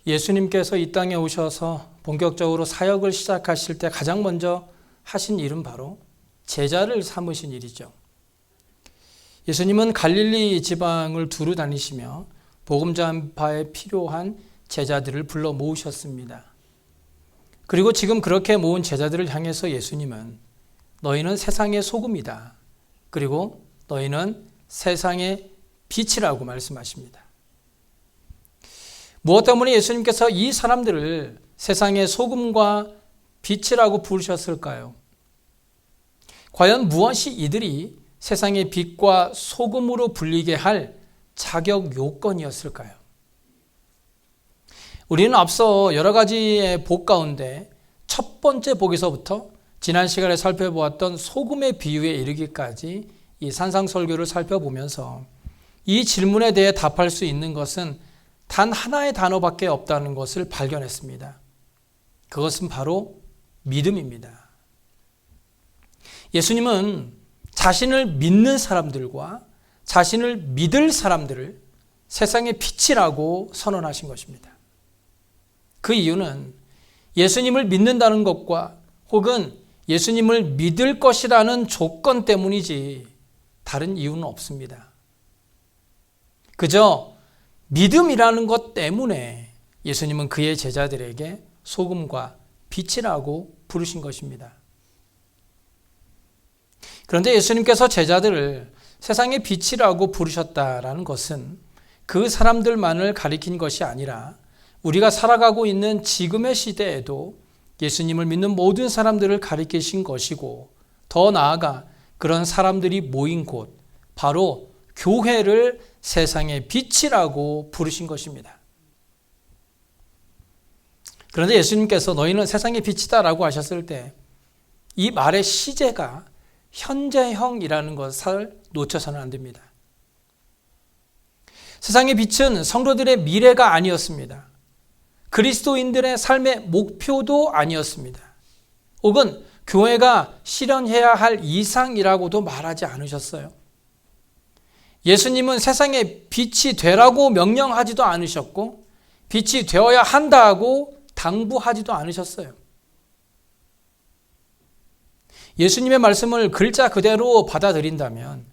예수님께서 이 땅에 오셔서 본격적으로 사역을 시작하실 때 가장 먼저 하신 일은 바로 제자를 삼으신 일이죠. 예수님은 갈릴리 지방을 두루 다니시며 복음 전파에 필요한 제자들을 불러 모으셨습니다. 그리고 지금 그렇게 모은 제자들을 향해서 예수님은 너희는 세상의 소금이다. 그리고 너희는 세상의 빛이라고 말씀하십니다. 무엇 때문에 예수님께서 이 사람들을 세상의 소금과 빛이라고 부르셨을까요? 과연 무엇이 이들이 세상의 빛과 소금으로 불리게 할 자격 요건이었을까요? 우리는 앞서 여러 가지의 복 가운데 첫 번째 복에서부터 지난 시간에 살펴보았던 소금의 비유에 이르기까지 이 산상설교를 살펴보면서 이 질문에 대해 답할 수 있는 것은 단 하나의 단어밖에 없다는 것을 발견했습니다. 그것은 바로 믿음입니다. 예수님은 자신을 믿는 사람들과 자신을 믿을 사람들을 세상의 빛이라고 선언하신 것입니다. 그 이유는 예수님을 믿는다는 것과 혹은 예수님을 믿을 것이라는 조건 때문이지 다른 이유는 없습니다. 그저 믿음이라는 것 때문에 예수님은 그의 제자들에게 소금과 빛이라고 부르신 것입니다. 그런데 예수님께서 제자들을 세상의 빛이라고 부르셨다라는 것은 그 사람들만을 가리킨 것이 아니라 우리가 살아가고 있는 지금의 시대에도 예수님을 믿는 모든 사람들을 가리키신 것이고, 더 나아가 그런 사람들이 모인 곳, 바로 교회를 세상의 빛이라고 부르신 것입니다. 그런데 예수님께서 너희는 세상의 빛이다라고 하셨을 때 이 말의 시제가 현재형이라는 것을 놓쳐서는 안 됩니다. 세상의 빛은 성도들의 미래가 아니었습니다. 그리스도인들의 삶의 목표도 아니었습니다. 혹은 교회가 실현해야 할 이상이라고도 말하지 않으셨어요. 예수님은 세상의 빛이 되라고 명령하지도 않으셨고 빛이 되어야 한다고 당부하지도 않으셨어요. 예수님의 말씀을 글자 그대로 받아들인다면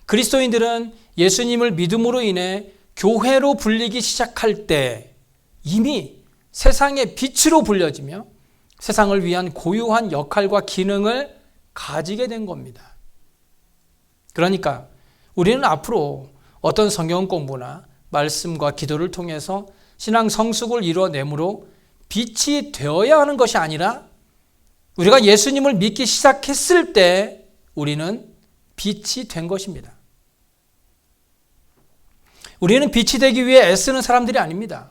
그리스도인들은 예수님을 믿음으로 인해 교회로 불리기 시작할 때 이미 세상의 빛으로 불려지며 세상을 위한 고유한 역할과 기능을 가지게 된 겁니다. 그러니까 우리는 앞으로 어떤 성경 공부나 말씀과 기도를 통해서 신앙 성숙을 이루어내므로 빛이 되어야 하는 것이 아니라 우리가 예수님을 믿기 시작했을 때 우리는 빛이 된 것입니다. 우리는 빛이 되기 위해 애쓰는 사람들이 아닙니다.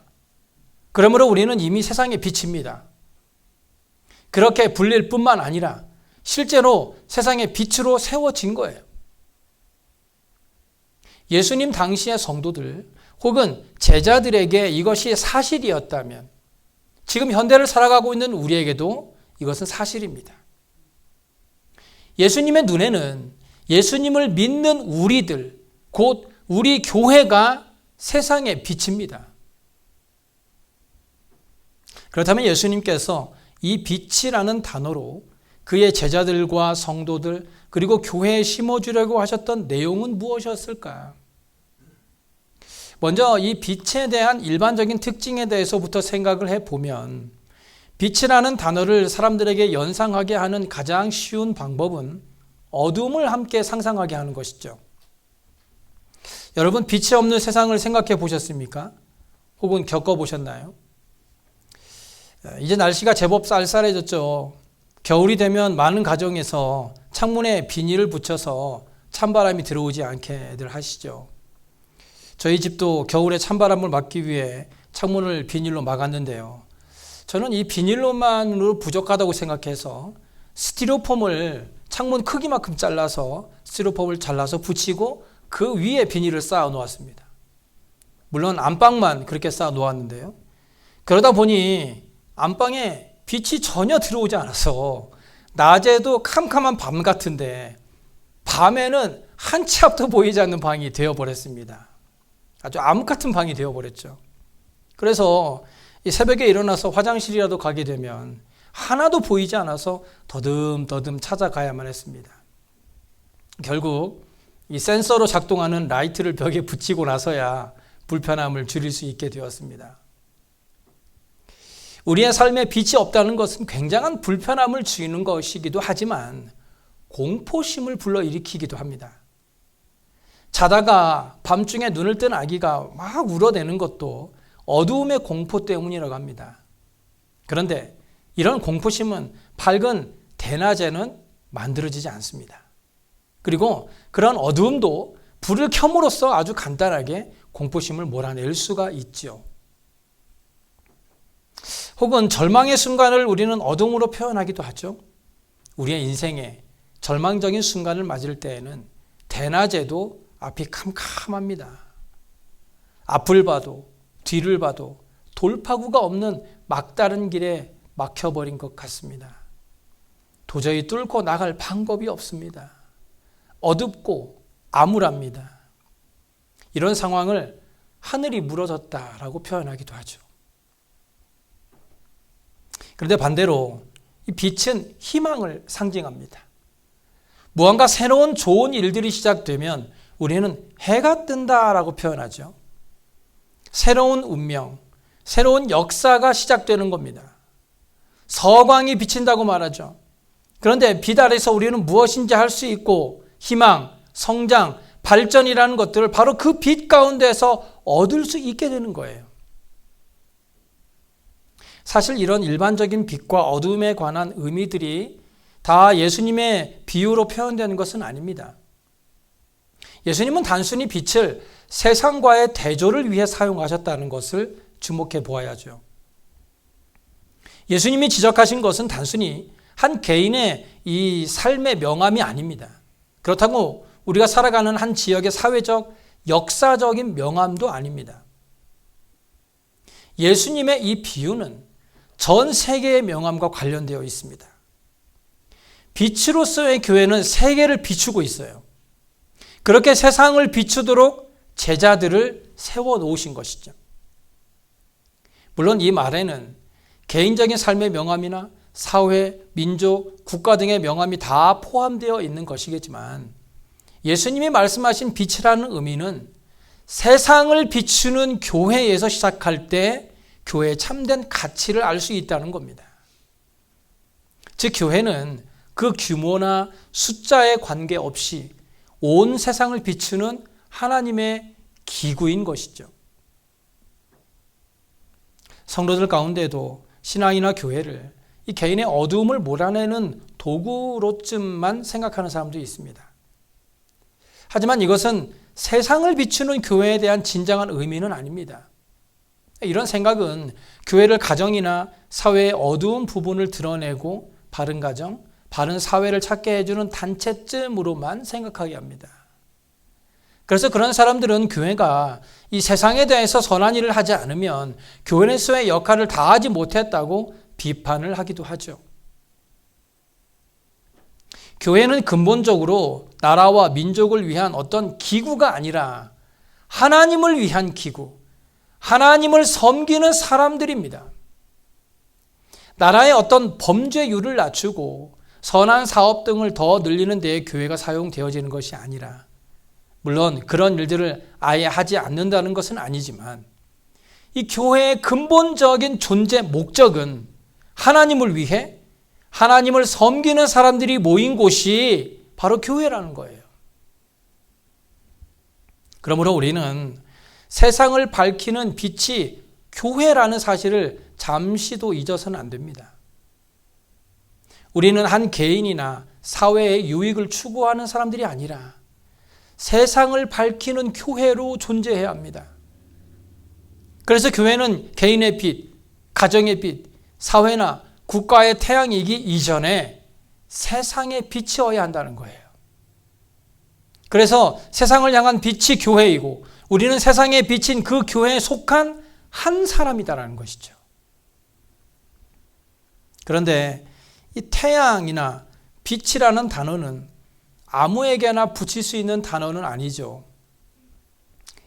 그러므로 우리는 이미 세상의 빛입니다. 그렇게 불릴 뿐만 아니라 실제로 세상의 빛으로 세워진 거예요. 예수님 당시의 성도들 혹은 제자들에게 이것이 사실이었다면 지금 현대를 살아가고 있는 우리에게도 이것은 사실입니다. 예수님의 눈에는 예수님을 믿는 우리들, 곧 우리 교회가 세상의 빛입니다. 그렇다면 예수님께서 이 빛이라는 단어로 그의 제자들과 성도들 그리고 교회에 심어주려고 하셨던 내용은 무엇이었을까? 먼저 이 빛에 대한 일반적인 특징에 대해서부터 생각을 해보면 빛이라는 단어를 사람들에게 연상하게 하는 가장 쉬운 방법은 어둠을 함께 상상하게 하는 것이죠. 여러분, 빛이 없는 세상을 생각해 보셨습니까? 혹은 겪어보셨나요? 이제 날씨가 제법 쌀쌀해졌죠. 겨울이 되면 많은 가정에서 창문에 비닐을 붙여서 찬바람이 들어오지 않게들 하시죠. 저희 집도 겨울에 찬바람을 막기 위해 창문을 비닐로 막았는데요. 저는 이 비닐로만으로 부족하다고 생각해서 스티로폼을 창문 크기만큼 잘라서 스티로폼을 잘라서 붙이고 그 위에 비닐을 쌓아 놓았습니다. 물론 안방만 그렇게 쌓아 놓았는데요. 그러다 보니 안방에 빛이 전혀 들어오지 않아서 낮에도 캄캄한 밤 같은데 밤에는 한 치 앞도 보이지 않는 방이 되어버렸습니다. 아주 암흑 같은 방이 되어버렸죠. 그래서 이 새벽에 일어나서 화장실이라도 가게 되면 하나도 보이지 않아서 더듬더듬 찾아가야만 했습니다. 결국 이 센서로 작동하는 라이트를 벽에 붙이고 나서야 불편함을 줄일 수 있게 되었습니다. 우리의 삶에 빛이 없다는 것은 굉장한 불편함을 주는 것이기도 하지만 공포심을 불러일으키기도 합니다. 자다가 밤중에 눈을 뜬 아기가 막 울어대는 것도 어두움의 공포 때문이라고 합니다. 그런데 이런 공포심은 밝은 대낮에는 만들어지지 않습니다. 그리고 그런 어두움도 불을 켬으로써 아주 간단하게 공포심을 몰아낼 수가 있죠. 혹은 절망의 순간을 우리는 어둠으로 표현하기도 하죠. 우리의 인생에 절망적인 순간을 맞을 때에는 대낮에도 앞이 캄캄합니다. 앞을 봐도 뒤를 봐도 돌파구가 없는 막다른 길에 막혀버린 것 같습니다. 도저히 뚫고 나갈 방법이 없습니다. 어둡고 암울합니다. 이런 상황을 하늘이 무너졌다라고 표현하기도 하죠. 그런데 반대로 이 빛은 희망을 상징합니다. 무언가 새로운 좋은 일들이 시작되면 우리는 해가 뜬다라고 표현하죠. 새로운 운명, 새로운 역사가 시작되는 겁니다. 서광이 비친다고 말하죠. 그런데 빛 아래서 우리는 무엇인지 할 수 있고 희망, 성장, 발전이라는 것들을 바로 그 빛 가운데서 얻을 수 있게 되는 거예요. 사실 이런 일반적인 빛과 어둠에 관한 의미들이 다 예수님의 비유로 표현되는 것은 아닙니다. 예수님은 단순히 빛을 세상과의 대조를 위해 사용하셨다는 것을 주목해 보아야죠. 예수님이 지적하신 것은 단순히 한 개인의 이 삶의 명암이 아닙니다. 그렇다고 우리가 살아가는 한 지역의 사회적, 역사적인 명암도 아닙니다. 예수님의 이 비유는 전 세계의 명암과 관련되어 있습니다. 빛으로서의 교회는 세계를 비추고 있어요. 그렇게 세상을 비추도록 제자들을 세워놓으신 것이죠. 물론 이 말에는 개인적인 삶의 명암이나 사회, 민족, 국가 등의 명암이 다 포함되어 있는 것이겠지만 예수님이 말씀하신 빛이라는 의미는 세상을 비추는 교회에서 시작할 때 교회의 참된 가치를 알 수 있다는 겁니다. 즉 교회는 그 규모나 숫자에 관계없이 온 세상을 비추는 하나님의 기구인 것이죠. 성도들 가운데도 신앙이나 교회를 이 개인의 어두움을 몰아내는 도구로쯤만 생각하는 사람도 있습니다. 하지만 이것은 세상을 비추는 교회에 대한 진정한 의미는 아닙니다. 이런 생각은 교회를 가정이나 사회의 어두운 부분을 드러내고 바른 가정, 바른 사회를 찾게 해주는 단체쯤으로만 생각하게 합니다. 그래서 그런 사람들은 교회가 이 세상에 대해서 선한 일을 하지 않으면 교회에서의 역할을 다하지 못했다고 비판을 하기도 하죠. 교회는 근본적으로 나라와 민족을 위한 어떤 기구가 아니라 하나님을 위한 기구, 하나님을 섬기는 사람들입니다. 나라의 어떤 범죄율을 낮추고 선한 사업 등을 더 늘리는 데에 교회가 사용되어지는 것이 아니라, 물론 그런 일들을 아예 하지 않는다는 것은 아니지만 이 교회의 근본적인 존재 목적은 하나님을 위해 하나님을 섬기는 사람들이 모인 곳이 바로 교회라는 거예요. 그러므로 우리는 세상을 밝히는 빛이 교회라는 사실을 잠시도 잊어서는 안 됩니다. 우리는 한 개인이나 사회의 유익을 추구하는 사람들이 아니라 세상을 밝히는 교회로 존재해야 합니다. 그래서 교회는 개인의 빛, 가정의 빛, 사회나 국가의 태양이기 이전에 세상의 빛이어야 한다는 거예요. 그래서 세상을 향한 빛이 교회이고 우리는 세상의 빛인 그 교회에 속한 한 사람이다라는 것이죠. 그런데 이 태양이나 빛이라는 단어는 아무에게나 붙일 수 있는 단어는 아니죠.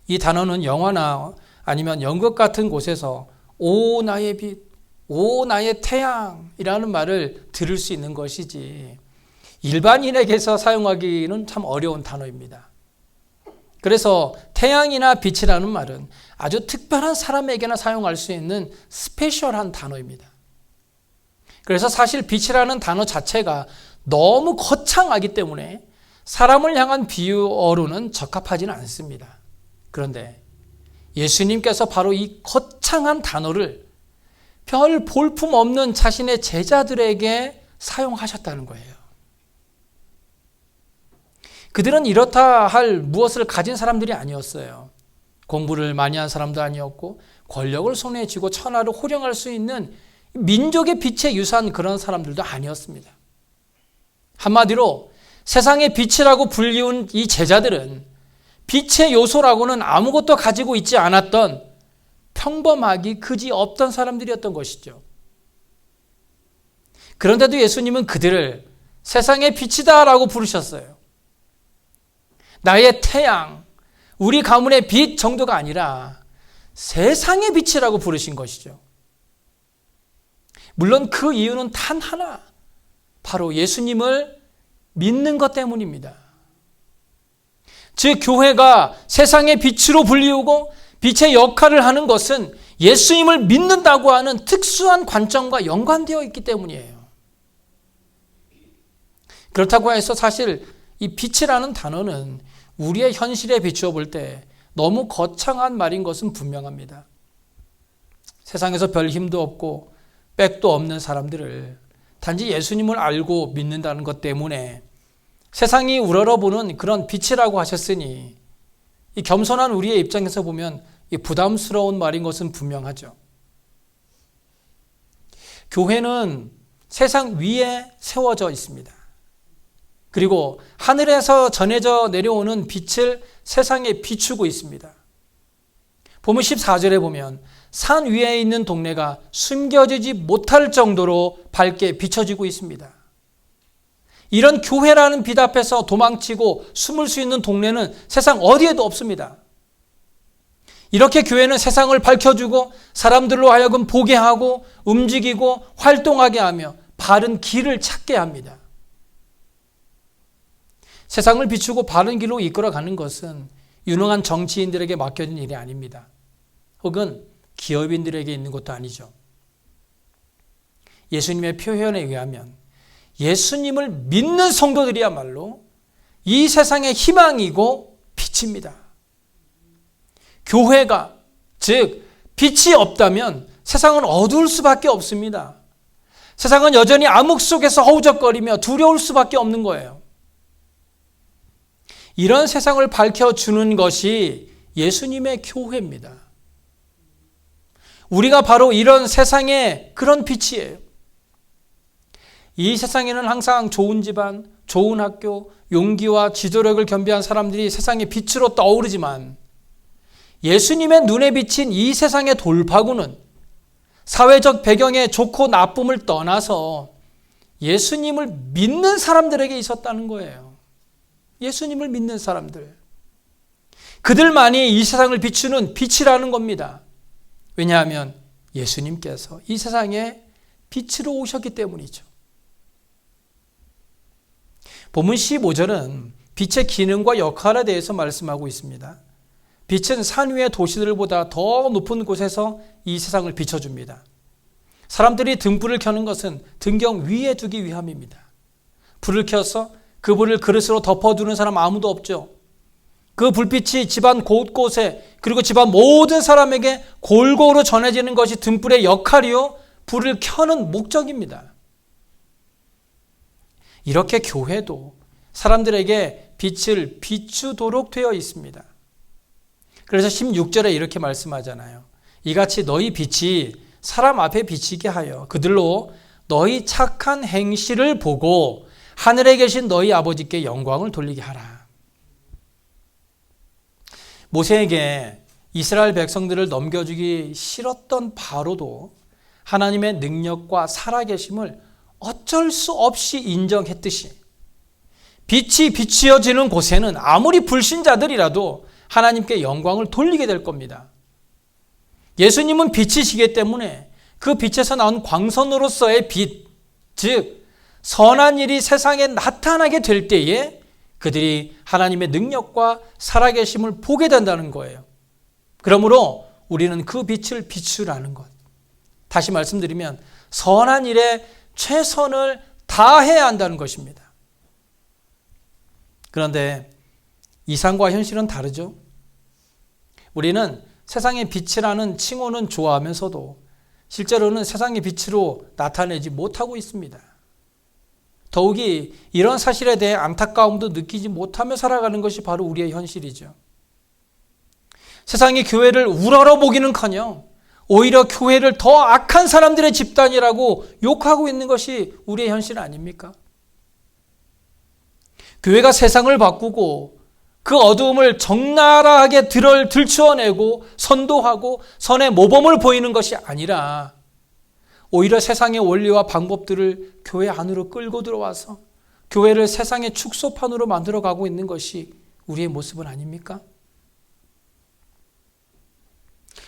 이 단어는 영화나 아니면 연극 같은 곳에서 오 나의 빛, 오 나의 태양이라는 말을 들을 수 있는 것이지 일반인에게서 사용하기는 참 어려운 단어입니다. 그래서 태양이나 빛이라는 말은 아주 특별한 사람에게나 사용할 수 있는 스페셜한 단어입니다. 그래서 사실 빛이라는 단어 자체가 너무 거창하기 때문에 사람을 향한 비유어로는 적합하지는 않습니다. 그런데 예수님께서 바로 이 거창한 단어를 별 볼품 없는 자신의 제자들에게 사용하셨다는 거예요. 그들은 이렇다 할 무엇을 가진 사람들이 아니었어요. 공부를 많이 한 사람도 아니었고 권력을 손에 쥐고 천하를 호령할 수 있는 민족의 빛에 유사한 그런 사람들도 아니었습니다. 한마디로 세상의 빛이라고 불리운 이 제자들은 빛의 요소라고는 아무것도 가지고 있지 않았던 평범하기 그지 없던 사람들이었던 것이죠. 그런데도 예수님은 그들을 세상의 빛이다라고 부르셨어요. 나의 태양, 우리 가문의 빛 정도가 아니라 세상의 빛이라고 부르신 것이죠. 물론 그 이유는 단 하나, 바로 예수님을 믿는 것 때문입니다. 즉 교회가 세상의 빛으로 불리우고 빛의 역할을 하는 것은 예수님을 믿는다고 하는 특수한 관점과 연관되어 있기 때문이에요. 그렇다고 해서 사실 이 빛이라는 단어는 우리의 현실에 비추어 볼 때 너무 거창한 말인 것은 분명합니다. 세상에서 별 힘도 없고 백도 없는 사람들을 단지 예수님을 알고 믿는다는 것 때문에 세상이 우러러보는 그런 빛이라고 하셨으니 이 겸손한 우리의 입장에서 보면 이 부담스러운 말인 것은 분명하죠. 교회는 세상 위에 세워져 있습니다. 그리고 하늘에서 전해져 내려오는 빛을 세상에 비추고 있습니다. 보면 14절에 보면 산 위에 있는 동네가 숨겨지지 못할 정도로 밝게 비춰지고 있습니다. 이런 교회라는 빛 앞에서 도망치고 숨을 수 있는 동네는 세상 어디에도 없습니다. 이렇게 교회는 세상을 밝혀주고 사람들로 하여금 보게 하고 움직이고 활동하게 하며 바른 길을 찾게 합니다. 세상을 비추고 바른 길로 이끌어가는 것은 유능한 정치인들에게 맡겨진 일이 아닙니다. 혹은 기업인들에게 있는 것도 아니죠. 예수님의 표현에 의하면 예수님을 믿는 성도들이야말로 이 세상의 희망이고 빛입니다. 교회가, 즉 빛이 없다면 세상은 어두울 수밖에 없습니다. 세상은 여전히 암흑 속에서 허우적거리며 두려울 수밖에 없는 거예요. 이런 세상을 밝혀주는 것이 예수님의 교회입니다. 우리가 바로 이런 세상의 그런 빛이에요. 이 세상에는 항상 좋은 집안, 좋은 학교, 용기와 지도력을 겸비한 사람들이 세상의 빛으로 떠오르지만 예수님의 눈에 비친 이 세상의 돌파구는 사회적 배경의 좋고 나쁨을 떠나서 예수님을 믿는 사람들에게 있었다는 거예요. 예수님을 믿는 사람들. 그들만이 이 세상을 비추는 빛이라는 겁니다. 왜냐하면 예수님께서 이 세상에 빛으로 오셨기 때문이죠. 본문 15절은 빛의 기능과 역할에 대해서 말씀하고 있습니다. 빛은 산 위의 도시들보다 더 높은 곳에서 이 세상을 비춰줍니다. 사람들이 등불을 켜는 것은 등경 위에 두기 위함입니다. 불을 켜서 그 불을 그릇으로 덮어두는 사람 아무도 없죠. 그 불빛이 집안 곳곳에 그리고 집안 모든 사람에게 골고루 전해지는 것이 등불의 역할이요 불을 켜는 목적입니다. 이렇게 교회도 사람들에게 빛을 비추도록 되어 있습니다. 그래서 16절에 이렇게 말씀하잖아요. 이같이 너희 빛이 사람 앞에 비치게 하여 그들로 너희 착한 행실을 보고 하늘에 계신 너희 아버지께 영광을 돌리게 하라. 모세에게 이스라엘 백성들을 넘겨주기 싫었던 바로도 하나님의 능력과 살아계심을 어쩔 수 없이 인정했듯이 빛이 비추어지는 곳에는 아무리 불신자들이라도 하나님께 영광을 돌리게 될 겁니다. 예수님은 빛이시기 때문에 그 빛에서 나온 광선으로서의 빛, 즉 선한 일이 세상에 나타나게 될 때에 그들이 하나님의 능력과 살아계심을 보게 된다는 거예요. 그러므로 우리는 그 빛을 비추라는 것. 다시 말씀드리면 선한 일에 최선을 다해야 한다는 것입니다. 그런데 이상과 현실은 다르죠. 우리는 세상의 빛이라는 칭호는 좋아하면서도 실제로는 세상의 빛으로 나타내지 못하고 있습니다. 더욱이 이런 사실에 대해 안타까움도 느끼지 못하며 살아가는 것이 바로 우리의 현실이죠. 세상이 교회를 우러러보기는커녕 오히려 교회를 더 악한 사람들의 집단이라고 욕하고 있는 것이 우리의 현실 아닙니까? 교회가 세상을 바꾸고 그 어두움을 적나라하게 들추어내고 선도하고 선의 모범을 보이는 것이 아니라 오히려 세상의 원리와 방법들을 교회 안으로 끌고 들어와서 교회를 세상의 축소판으로 만들어가고 있는 것이 우리의 모습은 아닙니까?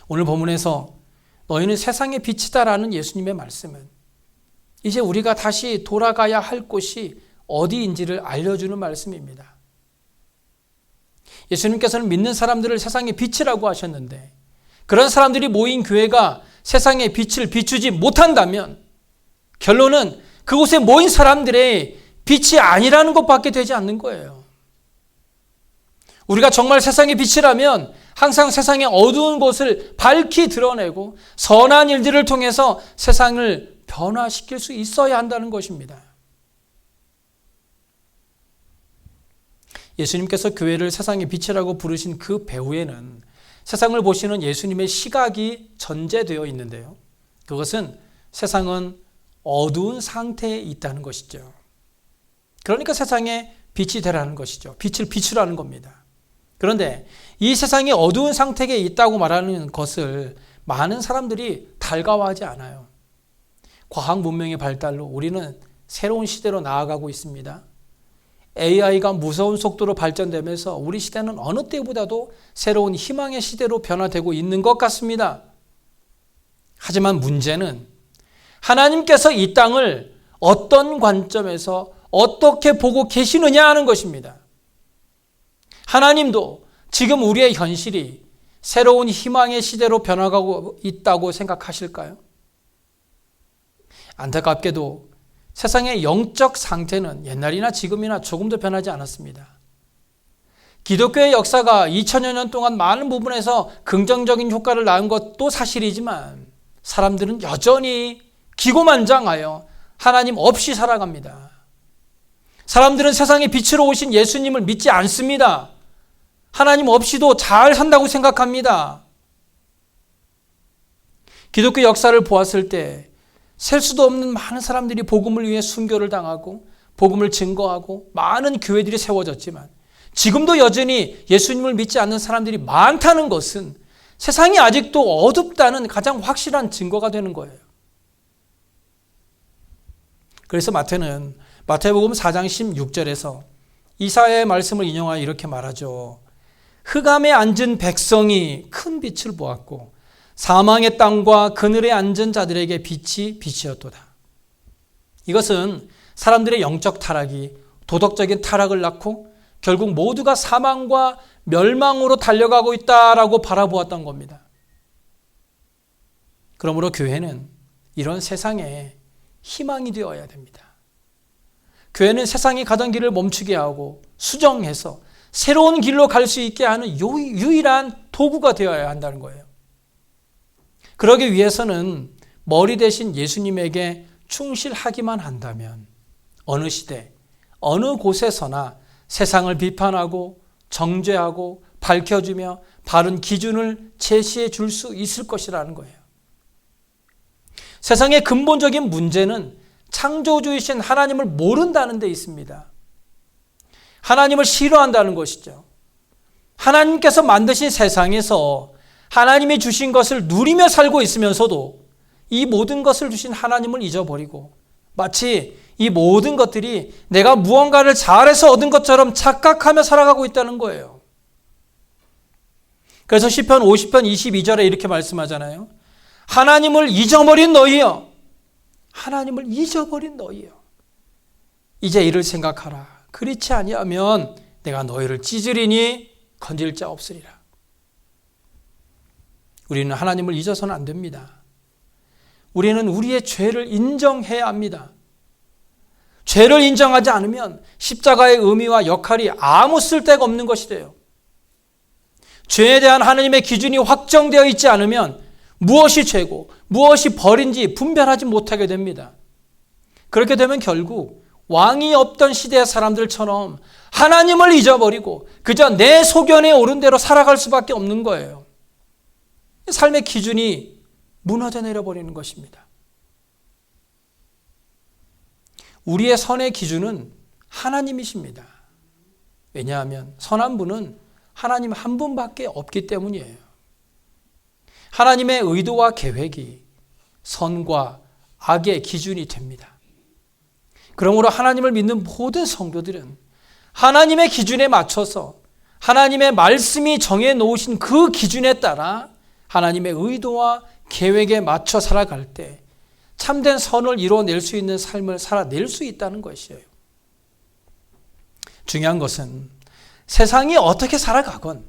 오늘 본문에서 너희는 세상의 빛이다라는 예수님의 말씀은 이제 우리가 다시 돌아가야 할 곳이 어디인지를 알려주는 말씀입니다. 예수님께서는 믿는 사람들을 세상의 빛이라고 하셨는데 그런 사람들이 모인 교회가 세상의 빛을 비추지 못한다면 결론은 그곳에 모인 사람들의 빛이 아니라는 것밖에 되지 않는 거예요. 우리가 정말 세상의 빛이라면 항상 세상의 어두운 곳을 밝히 드러내고 선한 일들을 통해서 세상을 변화시킬 수 있어야 한다는 것입니다. 예수님께서 교회를 세상의 빛이라고 부르신 그 배후에는 세상을 보시는 예수님의 시각이 전제되어 있는데요. 그것은 세상은 어두운 상태에 있다는 것이죠. 그러니까 세상에 빛이 되라는 것이죠. 빛을 비추라는 겁니다. 그런데 이 세상이 어두운 상태에 있다고 말하는 것을 많은 사람들이 달가워하지 않아요. 과학 문명의 발달로 우리는 새로운 시대로 나아가고 있습니다. AI가 무서운 속도로 발전되면서 우리 시대는 어느 때보다도 새로운 희망의 시대로 변화되고 있는 것 같습니다. 하지만 문제는 하나님께서 이 땅을 어떤 관점에서 어떻게 보고 계시느냐 하는 것입니다. 하나님도 지금 우리의 현실이 새로운 희망의 시대로 변화가고 있다고 생각하실까요? 안타깝게도 세상의 영적 상태는 옛날이나 지금이나 조금도 변하지 않았습니다. 기독교의 역사가 2000여 년 동안 많은 부분에서 긍정적인 효과를 낳은 것도 사실이지만 사람들은 여전히 기고만장하여 하나님 없이 살아갑니다. 사람들은 세상의 빛으로 오신 예수님을 믿지 않습니다. 하나님 없이도 잘 산다고 생각합니다. 기독교 역사를 보았을 때 셀 수도 없는 많은 사람들이 복음을 위해 순교를 당하고 복음을 증거하고 많은 교회들이 세워졌지만 지금도 여전히 예수님을 믿지 않는 사람들이 많다는 것은 세상이 아직도 어둡다는 가장 확실한 증거가 되는 거예요. 그래서 마태는 마태복음 4장 16절에서 이사야의 말씀을 인용하여 이렇게 말하죠. 흑암에 앉은 백성이 큰 빛을 보았고 사망의 땅과 그늘에 앉은 자들에게 빛이 빛이었도다. 이것은 사람들의 영적 타락이 도덕적인 타락을 낳고 결국 모두가 사망과 멸망으로 달려가고 있다라고 바라보았던 겁니다. 그러므로 교회는 이런 세상에 희망이 되어야 됩니다. 교회는 세상이 가던 길을 멈추게 하고 수정해서 새로운 길로 갈 수 있게 하는 유일한 도구가 되어야 한다는 거예요. 그러기 위해서는 머리 대신 예수님에게 충실하기만 한다면 어느 시대, 어느 곳에서나 세상을 비판하고 정죄하고 밝혀주며 바른 기준을 제시해 줄 수 있을 것이라는 거예요. 세상의 근본적인 문제는 창조주이신 하나님을 모른다는 데 있습니다. 하나님을 싫어한다는 것이죠. 하나님께서 만드신 세상에서 하나님이 주신 것을 누리며 살고 있으면서도 이 모든 것을 주신 하나님을 잊어버리고 마치 이 모든 것들이 내가 무언가를 잘해서 얻은 것처럼 착각하며 살아가고 있다는 거예요. 그래서 시편 50편 22절에 이렇게 말씀하잖아요. 하나님을 잊어버린 너희여. 하나님을 잊어버린 너희여. 이제 이를 생각하라. 그렇지 아니하면 내가 너희를 찢으리니 건질 자 없으리라. 우리는 하나님을 잊어서는 안 됩니다. 우리는 우리의 죄를 인정해야 합니다. 죄를 인정하지 않으면 십자가의 의미와 역할이 아무 쓸데가 없는 것이 돼요. 죄에 대한 하나님의 기준이 확정되어 있지 않으면 무엇이 죄고 무엇이 벌인지 분별하지 못하게 됩니다. 그렇게 되면 결국 왕이 없던 시대의 사람들처럼 하나님을 잊어버리고 그저 내 소견에 오른 대로 살아갈 수밖에 없는 거예요. 삶의 기준이 무너져 내려버리는 것입니다. 우리의 선의 기준은 하나님이십니다. 왜냐하면 선한 분은 하나님 한 분밖에 없기 때문이에요. 하나님의 의도와 계획이 선과 악의 기준이 됩니다. 그러므로 하나님을 믿는 모든 성도들은 하나님의 기준에 맞춰서 하나님의 말씀이 정해 놓으신 그 기준에 따라 하나님의 의도와 계획에 맞춰 살아갈 때 참된 선을 이루어낼 수 있는 삶을 살아낼 수 있다는 것이에요. 중요한 것은 세상이 어떻게 살아가건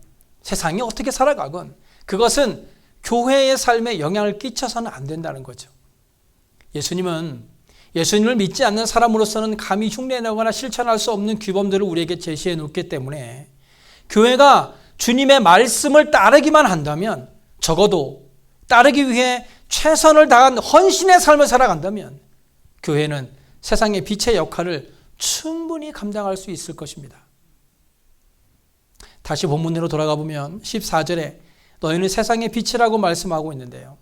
그것은 교회의 삶에 영향을 끼쳐서는 안 된다는 거죠. 예수님을 믿지 않는 사람으로서는 감히 흉내내거나 실천할 수 없는 규범들을 우리에게 제시해 놓기 때문에 교회가 주님의 말씀을 따르기만 한다면, 적어도 따르기 위해 최선을 다한 헌신의 삶을 살아간다면 교회는 세상의 빛의 역할을 충분히 감당할 수 있을 것입니다. 다시 본문으로 돌아가 보면 14절에 너희는 세상의 빛이라고 말씀하고 있는데요.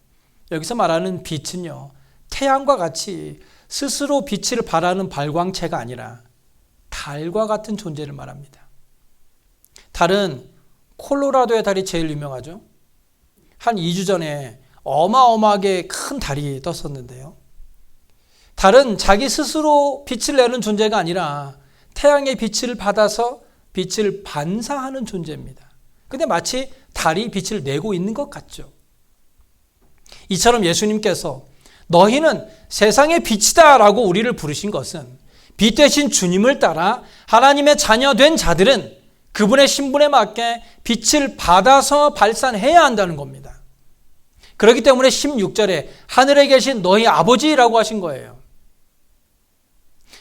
여기서 말하는 빛은요, 태양과 같이 스스로 빛을 발하는 발광체가 아니라 달과 같은 존재를 말합니다. 달은 콜로라도의 달이 제일 유명하죠. 한 2주 전에 어마어마하게 큰 달이 떴었는데요. 달은 자기 스스로 빛을 내는 존재가 아니라 태양의 빛을 받아서 빛을 반사하는 존재입니다. 근데 마치 달이 빛을 내고 있는 것 같죠. 이처럼 예수님께서 너희는 세상의 빛이다 라고 우리를 부르신 것은 빛 대신 주님을 따라 하나님의 자녀 된 자들은 그분의 신분에 맞게 빛을 받아서 발산해야 한다는 겁니다. 그렇기 때문에 16절에 하늘에 계신 너희 아버지라고 하신 거예요.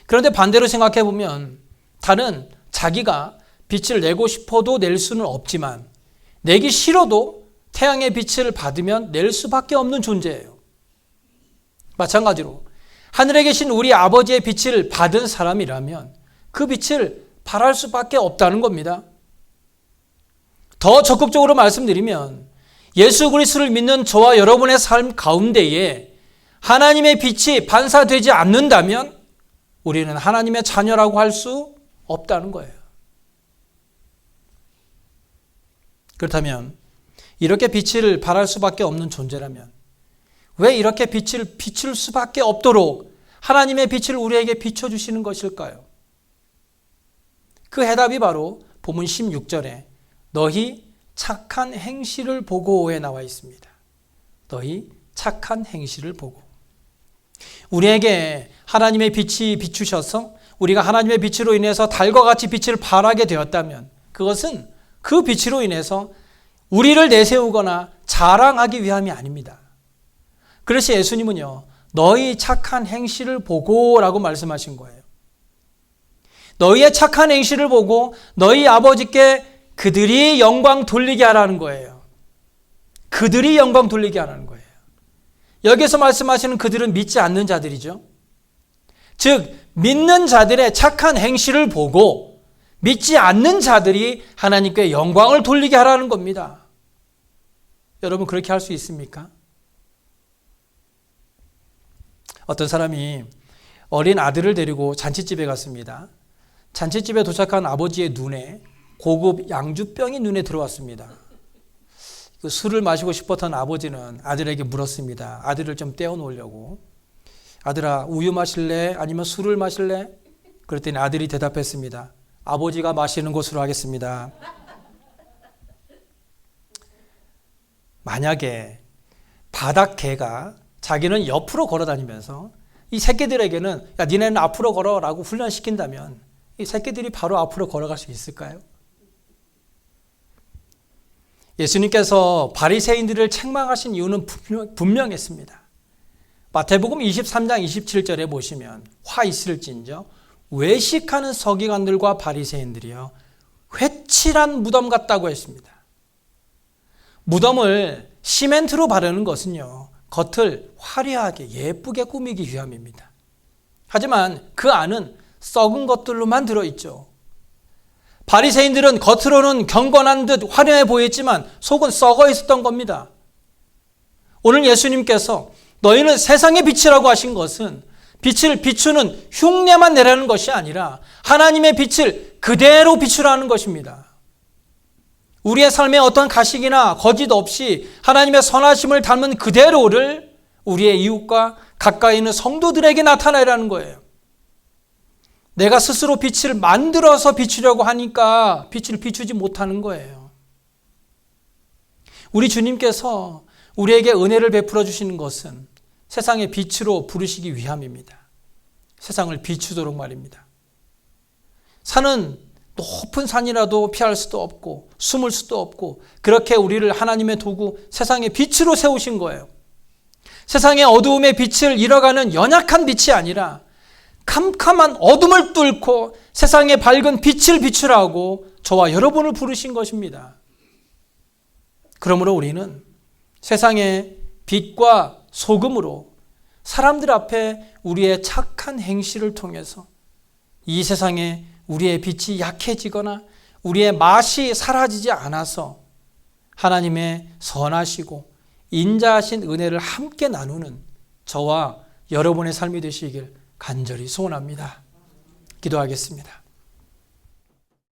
그런데 반대로 생각해 보면 달은 자기가 빛을 내고 싶어도 낼 수는 없지만 내기 싫어도 태양의 빛을 받으면 낼 수밖에 없는 존재예요. 마찬가지로 하늘에 계신 우리 아버지의 빛을 받은 사람이라면 그 빛을 발할 수밖에 없다는 겁니다. 더 적극적으로 말씀드리면 예수 그리스도를 믿는 저와 여러분의 삶 가운데에 하나님의 빛이 반사되지 않는다면 우리는 하나님의 자녀라고 할 수 없다는 거예요. 그렇다면 이렇게 빛을 발할 수밖에 없는 존재라면 왜 이렇게 빛을 비출 수밖에 없도록 하나님의 빛을 우리에게 비춰주시는 것일까요? 그 해답이 바로 본문 16절에 너희 착한 행실을 보고에 나와 있습니다. 너희 착한 행실을 보고. 우리에게 하나님의 빛이 비추셔서 우리가 하나님의 빛으로 인해서 달과 같이 빛을 발하게 되었다면 그것은 그 빛으로 인해서 우리를 내세우거나 자랑하기 위함이 아닙니다. 그래서 예수님은요, 너희 착한 행실을 보고라고 말씀하신 거예요. 너희의 착한 행실을 보고 너희 아버지께 그들이 영광 돌리게 하라는 거예요. 그들이 영광 돌리게 하라는 거예요. 여기서 말씀하시는 그들은 믿지 않는 자들이죠. 즉 믿는 자들의 착한 행실을 보고 믿지 않는 자들이 하나님께 영광을 돌리게 하라는 겁니다. 여러분 그렇게 할 수 있습니까? 어떤 사람이 어린 아들을 데리고 잔치집에 갔습니다. 잔치집에 도착한 아버지의 눈에 고급 양주병이 눈에 들어왔습니다. 그 술을 마시고 싶었던 아버지는 아들에게 물었습니다. 아들을 좀 떼어놓으려고. 아들아, 우유 마실래? 아니면 술을 마실래? 그랬더니 아들이 대답했습니다. 아버지가 마시는 것으로 하겠습니다. 만약에 바닥개가 자기는 옆으로 걸어다니면서 이 새끼들에게는 야, 니네는 앞으로 걸어라고 훈련시킨다면 이 새끼들이 바로 앞으로 걸어갈 수 있을까요? 예수님께서 바리새인들을 책망하신 이유는 분명했습니다. 마태복음 23장 27절에 보시면 화 있을진저 외식하는 서기관들과 바리새인들이여 회칠한 무덤 같다고 했습니다. 무덤을 시멘트로 바르는 것은요, 겉을 화려하게 예쁘게 꾸미기 위함입니다. 하지만 그 안은 썩은 것들로만 들어있죠. 바리새인들은 겉으로는 경건한 듯 화려해 보였지만 속은 썩어 있었던 겁니다. 오늘 예수님께서 너희는 세상의 빛이라고 하신 것은 빛을 비추는 흉내만 내라는 것이 아니라 하나님의 빛을 그대로 비추라는 것입니다. 우리의 삶에 어떤 가식이나 거짓 없이 하나님의 선하심을 닮은 그대로를 우리의 이웃과 가까이 있는 성도들에게 나타내라는 거예요. 내가 스스로 빛을 만들어서 비추려고 하니까 빛을 비추지 못하는 거예요. 우리 주님께서 우리에게 은혜를 베풀어 주시는 것은 세상의 빛으로 부르시기 위함입니다. 세상을 비추도록 말입니다. 산은 높은 산이라도 피할 수도 없고 숨을 수도 없고 그렇게 우리를 하나님의 도구 세상의 빛으로 세우신 거예요. 세상의 어두움의 빛을 잃어가는 연약한 빛이 아니라 캄캄한 어둠을 뚫고 세상의 밝은 빛을 비추라고 저와 여러분을 부르신 것입니다. 그러므로 우리는 세상의 빛과 소금으로 사람들 앞에 우리의 착한 행실을 통해서 이 세상에 우리의 빛이 약해지거나 우리의 맛이 사라지지 않아서 하나님의 선하시고 인자하신 은혜를 함께 나누는 저와 여러분의 삶이 되시길 간절히 소원합니다. 기도하겠습니다.